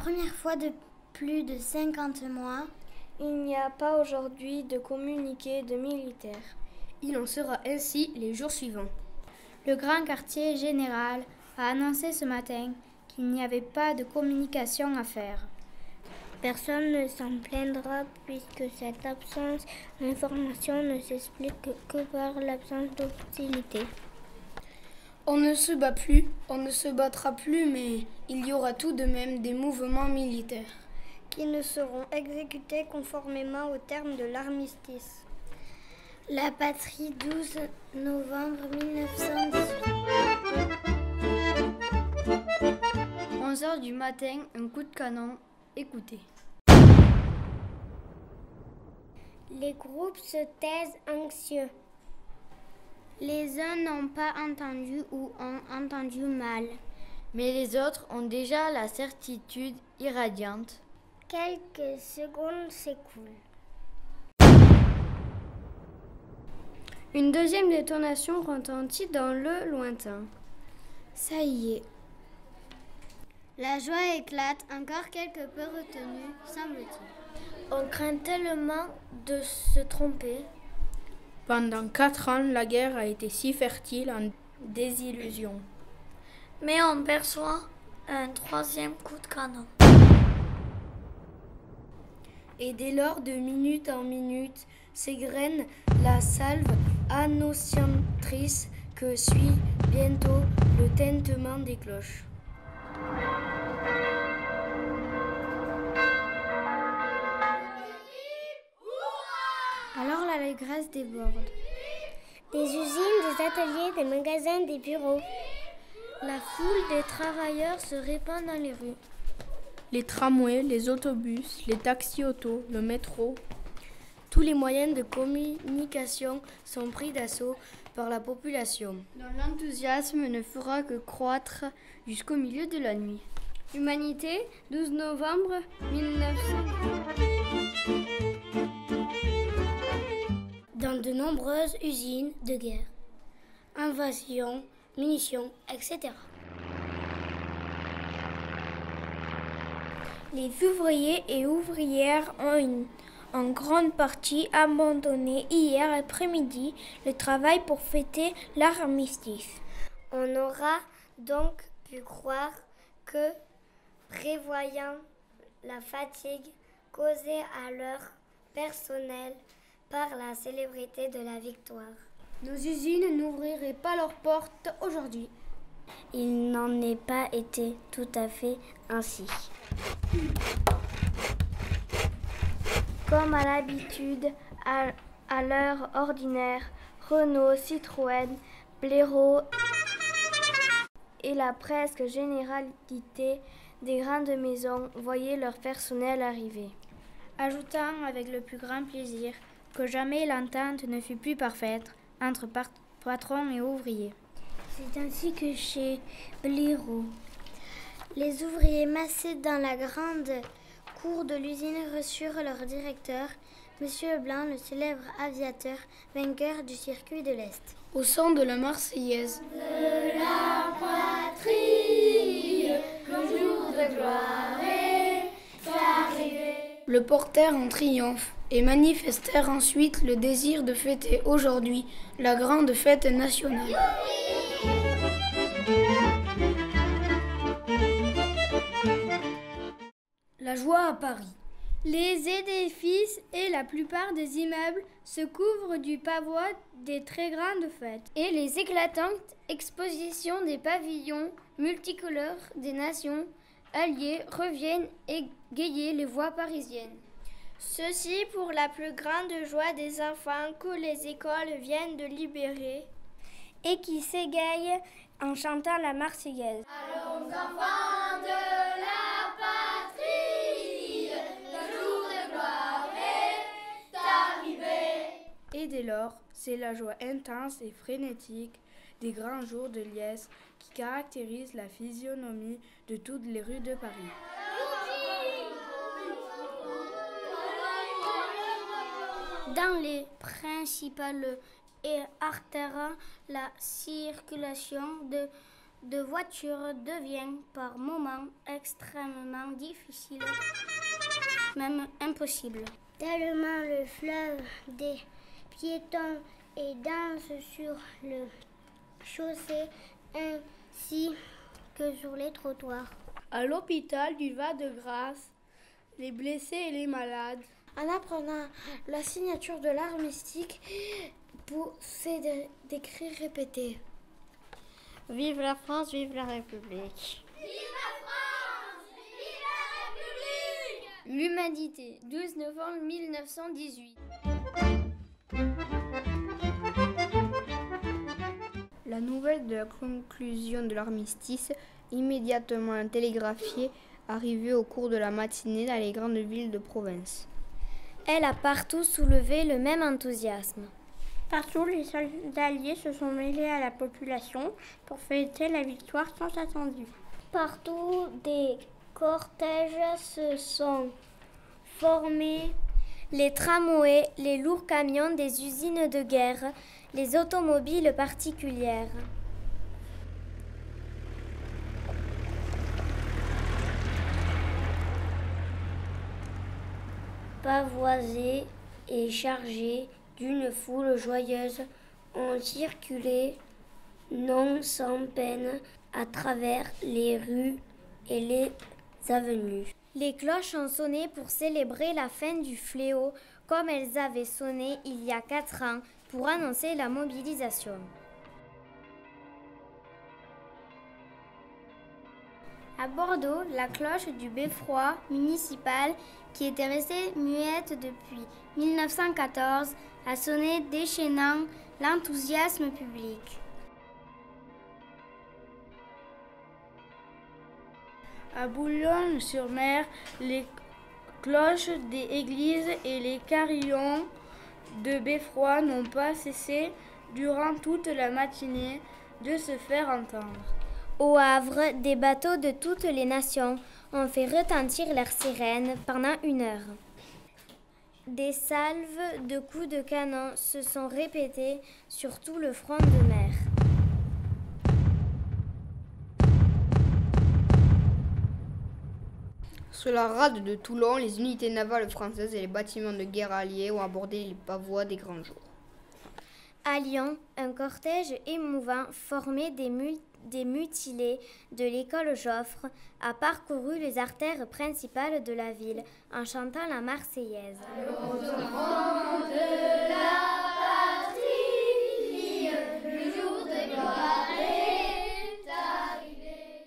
première fois de plus de 50 mois, il n'y a pas aujourd'hui de communiqué de militaires. Il en sera ainsi les jours suivants. Le grand quartier général a annoncé ce matin qu'il n'y avait pas de communication à faire. Personne ne s'en plaindra puisque cette absence d'information ne s'explique que par l'absence d'hostilité. On ne se bat plus, on ne se battra plus, mais il y aura tout de même des mouvements militaires qui ne seront exécutés conformément aux termes de l'armistice. La patrie, 12 novembre 1918. 11h du matin, un coup de canon, écoutez. Les groupes se taisent anxieux. Les uns n'ont pas entendu ou ont entendu mal. Mais les autres ont déjà la certitude irradiante. Quelques secondes s'écoulent. Une deuxième détonation retentit dans le lointain. Ça y est. La joie éclate, encore quelque peu retenue, semble-t-il. On craint tellement de se tromper. Pendant 4 ans, la guerre a été si fertile en désillusions. Mais on perçoit un troisième coup de canon. Et dès lors, de minute en minute, s'égrène la salve annonciatrice que suit bientôt le tintement des cloches. Alors l'allégresse déborde. Des usines, des ateliers, des magasins, des bureaux. La foule des travailleurs se répand dans les rues. Les tramways, les autobus, les taxis-autos, le métro. Tous les moyens de communication sont pris d'assaut par la population. Dont l'enthousiasme ne fera que croître jusqu'au milieu de la nuit. Humanité, 12 novembre 1900. Dans de nombreuses usines de guerre, invasions, munitions, etc. Les ouvriers et ouvrières ont en grande partie abandonné hier après-midi le travail pour fêter l'armistice. On aura donc pu croire que, prévoyant la fatigue causée à leur personnel par la célébrité de la victoire, nos usines n'ouvriraient pas leurs portes aujourd'hui. Il n'en est pas été tout à fait ainsi. Comme à l'habitude, à l'heure ordinaire, Renault, Citroën, Blaireau et la presque généralité des grandes maisons voyaient leur personnel arriver. Ajoutant avec le plus grand plaisir que jamais l'entente ne fut plus parfaite entre patrons et ouvriers. C'est ainsi que chez Blaireau, les ouvriers massés dans la grande cour de l'usine reçurent leur directeur, M. Leblanc, le célèbre aviateur vainqueur du circuit de l'Est. Au son de la Marseillaise. De la patrie, le jour de gloire est arrivé. Le portèrent en triomphe et manifestèrent ensuite le désir de fêter aujourd'hui la grande fête nationale. La joie à Paris. Les édifices et la plupart des immeubles se couvrent du pavois des très grandes fêtes. Et les éclatantes expositions des pavillons multicolores des nations alliées reviennent égayer les voies parisiennes. Ceci pour la plus grande joie des enfants que les écoles viennent de libérer et qui s'égayent en chantant la Marseillaise. Allons enfants de la patrie, le jour de gloire est arrivé. Et dès lors, c'est la joie intense et frénétique des grands jours de liesse qui caractérisent la physionomie de toutes les rues de Paris. Dans les principales artères, la circulation de voiture devient par moments extrêmement difficile, même impossible. Tellement le fleuve des piétons est dense sur le chaussée ainsi que sur les trottoirs. À l'hôpital du Val-de-Grâce, les blessés et les malades. En apprenant la signature de l'armistice, poussait des cris répétés. Vive la France, vive la République. Vive la France! Vive la République! L'Humanité, 12 novembre 1918. La nouvelle de la conclusion de l'armistice, immédiatement télégraphiée, arrivait au cours de la matinée dans les grandes villes de province. Elle a partout soulevé le même enthousiasme. Partout, les soldats alliés se sont mêlés à la population pour fêter la victoire tant attendue. Partout, des cortèges se sont formés. Les tramways, les lourds camions des usines de guerre, les automobiles particulières. Pavoisés et chargés d'une foule joyeuse, ont circulé non sans peine à travers les rues et les avenues. Les cloches ont sonné pour célébrer la fin du fléau, comme elles avaient sonné il y a 4 ans pour annoncer la mobilisation. À Bordeaux, la cloche du beffroi municipal, qui était restée muette depuis 1914, a sonné déchaînant l'enthousiasme public. À Boulogne-sur-Mer, les cloches des églises et les carillons de beffroi n'ont pas cessé, durant toute la matinée, de se faire entendre. Au Havre, des bateaux de toutes les nations ont fait retentir leurs sirènes pendant 1 heure. Des salves de coups de canon se sont répétées sur tout le front de mer. Sur la rade de Toulon, les unités navales françaises et les bâtiments de guerre alliés ont abordé les pavois des grands jours. À Lyon, un cortège émouvant formé des mutilés de l'école Joffre a parcouru les artères principales de la ville en chantant la Marseillaise. Au devant de la patrie, le jour de gloire est arrivé.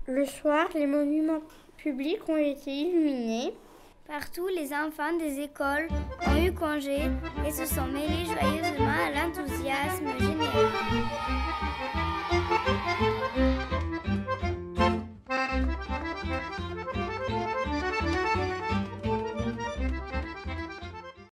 Le soir, les monuments publics ont été illuminés. Partout, les enfants des écoles ont eu congé et se sont mêlés joyeusement à l'enthousiasme général.